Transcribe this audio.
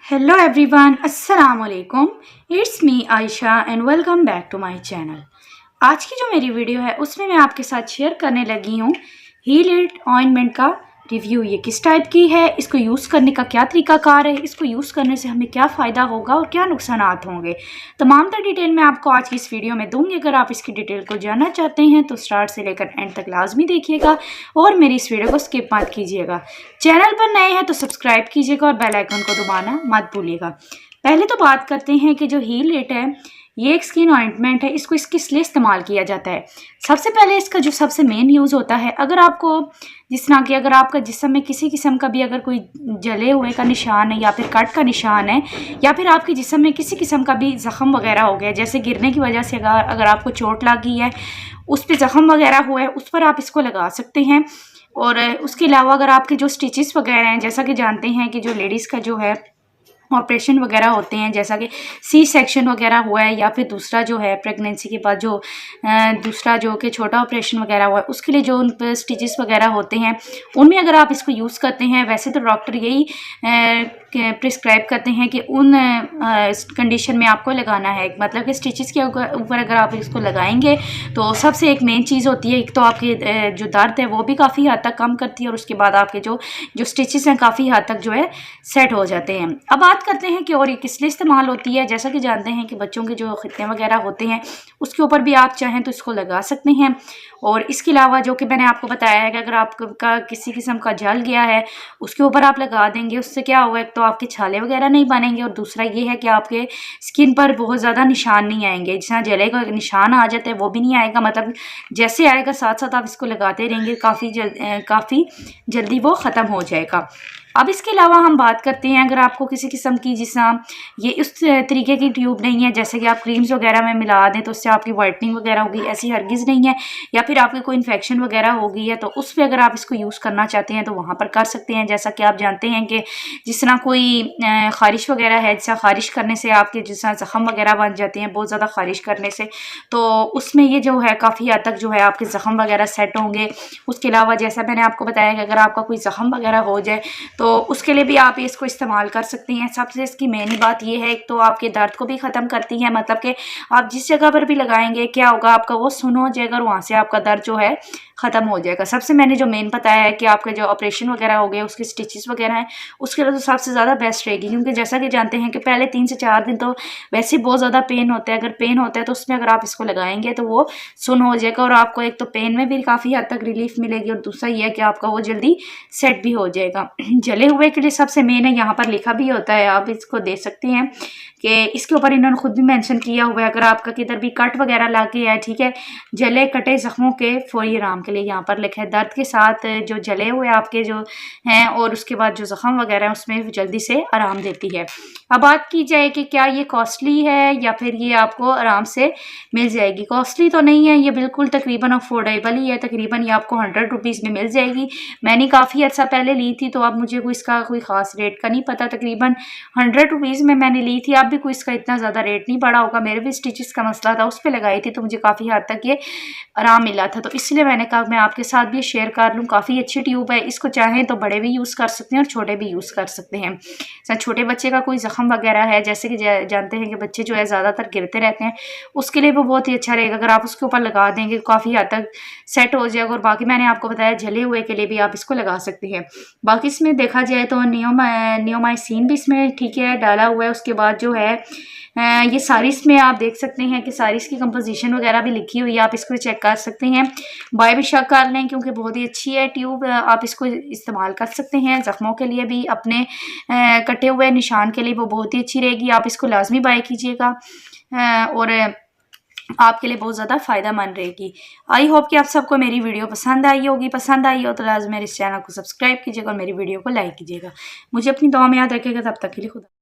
Hello everyone, अस्सलाम वालेकुम। It's me Ayesha and welcome back to my channel. आज की जो मेरी वीडियो है उसमें मैं आपके साथ शेयर करने लगी हूँ हील इट ऑइंटमेंट का रिव्यू। ये किस टाइप की है, इसको यूज़ करने का क्या तरीकाकार है, इसको यूज़ करने से हमें क्या फ़ायदा होगा और क्या नुकसानात होंगे, तमाम तर डिटेल मैं आपको आज की इस वीडियो में दूंगी। अगर आप इसकी डिटेल को जानना चाहते हैं तो स्टार्ट से लेकर एंड तक लाजमी देखिएगा और मेरी इस वीडियो को स्किप मत कीजिएगा। चैनल पर नए हैं तो सब्सक्राइब कीजिएगा और बेल आइकन को दबाना मत भूलिएगा। पहले तो बात करते हैं कि जो हील इट है ये एक स्किन ऑइंटमेंट है, इसको किस लिए इस्तेमाल किया जाता है। सबसे पहले इसका जो सबसे मेन यूज़ होता है, अगर आपको जिस तरह कि अगर आपका जिस्म में किसी किस्म का भी अगर कोई जले हुए का निशान है या फिर कट का निशान है या फिर आपके जिस्म में किसी किस्म का भी ज़ख़म वगैरह हो गया, जैसे गिरने की वजह से अगर आपको चोट लगी है, उस पर ज़ख़म वगैरह हुआ है, उस पर आप इसको लगा सकते हैं। और उसके अलावा अगर आपके जो स्टिचेस वगैरह हैं, जैसा कि जानते हैं कि जो लेडीज़ का जो है ऑपरेशन वगैरह होते हैं, जैसा कि सी सेक्शन वगैरह हुआ है या फिर दूसरा जो है प्रेगनेंसी के बाद जो दूसरा जो कि छोटा ऑपरेशन वगैरह हुआ है, उसके लिए जो उन पर स्टिचेस वगैरह होते हैं उनमें अगर आप इसको यूज़ करते हैं, वैसे तो डॉक्टर यही प्रिस्क्राइब करते हैं कि उन कंडीशन में आपको लगाना है, मतलब कि स्टिचेस के ऊपर अगर आप इसको लगाएंगे तो सबसे एक मेन चीज़ होती है, एक तो आपके जो दर्द है वो भी काफ़ी हद तक कम करती है और उसके बाद आपके जो स्टिचेस हैं काफ़ी हद तक जो है सेट हो जाते हैं। अब बात करते हैं कि और ये किस लिए इस्तेमाल होती है। जैसा कि जानते हैं कि बच्चों के जो खित्ते वगैरह होते हैं उसके ऊपर भी आप चाहें तो इसको लगा सकते हैं। और इसके अलावा जो कि मैंने आपको बताया है कि अगर आपका किसी किस्म का जल गया है उसके ऊपर आप लगा देंगे, उससे क्या होगा, एक तो आपके छाले वगैरह नहीं बनेंगे और दूसरा ये है कि आपके स्किन पर बहुत ज़्यादा निशान नहीं आएंगे। जिस तरह जले का निशान आ जाता है वो भी नहीं आएगा, मतलब जैसे आएगा साथ साथ आप इसको लगाते रहेंगे, काफ़ी जल्दी वो ख़त्म हो जाएगा। अब इसके अलावा हम बात करते हैं, अगर आपको किसी किस्म की जिस ये उस तरीके की ट्यूब नहीं है, जैसे कि आप क्रीम्स वगैरह में मिला दें तो उससे आपकी वाइटनिंग वगैरह होगी, ऐसी हरगिज़ नहीं है, या फिर आपकी कोई इन्फेक्शन वगैरह हो गई है तो उस पर अगर आप इसको यूज़ करना चाहते हैं तो वहाँ पर कर सकते हैं। जैसा कि आप जानते हैं कि जिस तरह कोई ख़ारिश वगैरह है, जैसा ख़ारिश करने से आपके जिस तरह ज़ख़म वगैरह बन जाते हैं बहुत ज़्यादा ख़ारिश करने से, तो उसमें ये जो है काफ़ी हद तक जो है आपके ज़ख़म वगैरह सेट होंगे। उसके अलावा जैसा मैंने आपको बताया कि अगर आपका कोई ज़ख़म वगैरह हो जाए तो उसके लिए भी आप इसको इस्तेमाल कर सकते हैं। सबसे इसकी मेन बात ये है, एक तो आपके दर्द को भी ख़त्म करती है, मतलब कि आप जिस जगह पर भी लगाएंगे क्या होगा, आपका वो सुन हो जाएगा और वहाँ से आपका दर्द जो है ख़त्म हो जाएगा। सबसे मैंने जो मेन बताया है कि आपके जो ऑपरेशन वगैरह हो गए उसके स्टिचेस वगैरह हैं उसके लिए तो सबसे ज़्यादा बेस्ट रहेगी, क्योंकि जैसा कि जानते हैं कि पहले 3 से 4 दिन तो वैसे ही बहुत ज़्यादा पेन होता है। अगर पेन होता है तो उसमें अगर आप इसको लगाएंगे तो वो सुन हो जाएगा और आपको एक तो पेन में भी काफ़ी हद तक रिलीफ मिलेगी और दूसरा ये है कि आपका वो जल्दी सेट भी हो जाएगा। जले हुए के लिए सबसे मेन है, यहाँ पर लिखा भी होता है, आप इसको दे सकते हैं कि इसके ऊपर इन्होंने खुद भी मेंशन किया हुआ है, अगर आपका किधर भी कट वगैरह लगे है, ठीक है, जले कटे जख्मों के फौरी आराम के लिए यहाँ पर लिखा है, दर्द के साथ जो जले हुए आपके जो हैं और उसके बाद जो जख्म वगैरह है उसमें जल्दी से आराम देती है। अब बात की जाए कि क्या ये कॉस्टली है या फिर ये आपको आराम से मिल जाएगी। कॉस्टली तो नहीं है, ये बिल्कुल तकरीबन अफोर्डेबल ही है, तकरीबन ये आपको 100 रुपीज़ में मिल जाएगी। मैंने काफ़ी अर्सा पहले ली थी तो अब मुझे कोई इसका कोई ख़ास रेट का नहीं पता, तकरीबन 100 रुपीज़ में मैंने ली थी। अब भी कोई इसका इतना ज़्यादा रेट नहीं पड़ा होगा, मेरे भी स्टिचेस का मसला था उस पर लगाई थी तो मुझे काफ़ी हद तक ये आराम मिला था, तो इसलिए मैंने कहा मैं आपके साथ भी शेयर कर लूँ। काफ़ी अच्छी ट्यूब है, इसको चाहें तो बड़े भी यूज़ कर सकते हैं और छोटे भी यूज़ कर सकते हैं। छोटे बच्चे का कोई ज़ख़म वगैरह है, जैसे कि जानते हैं कि बच्चे जो है ज़्यादातर गिरते रहते हैं, उसके लिए वो बहुत ही अच्छा रहेगा। अगर आप उसके ऊपर लगा देंगे काफ़ी हद तक सेट हो जाएगा। और बाकी मैंने आपको बताया जले हुए के लिए भी आप इसको लगा सकते हैं। बाकी इसमें देखा जाए तो नियोमाइसिन भी इसमें ठीक है डाला हुआ है। उसके बाद जो है ये सारिस में आप देख सकते हैं कि सारिस की कंपोजिशन वगैरह भी लिखी हुई है, आप इसको चेक कर सकते हैं। बाय भी शक कर लें क्योंकि बहुत ही अच्छी है ट्यूब, आप इसको इस्तेमाल कर सकते हैं ज़ख्मों के लिए भी, अपने कटे हुए निशान के लिए वो बहुत ही अच्छी रहेगी। आप इसको लाजमी बाय कीजिएगा और आपके लिए बहुत ज़्यादा फ़ायदा मंद रहेगी। आई होप कि आप सबको मेरी वीडियो पसंद आई होगी। पसंद आई हो तो लाजमी मेरे इस चैनल को सब्सक्राइब कीजिएगा और मेरी वीडियो को लाइक कीजिएगा। मुझे अपनी दुआ में याद रखिएगा। तब तक के लिए खुदा।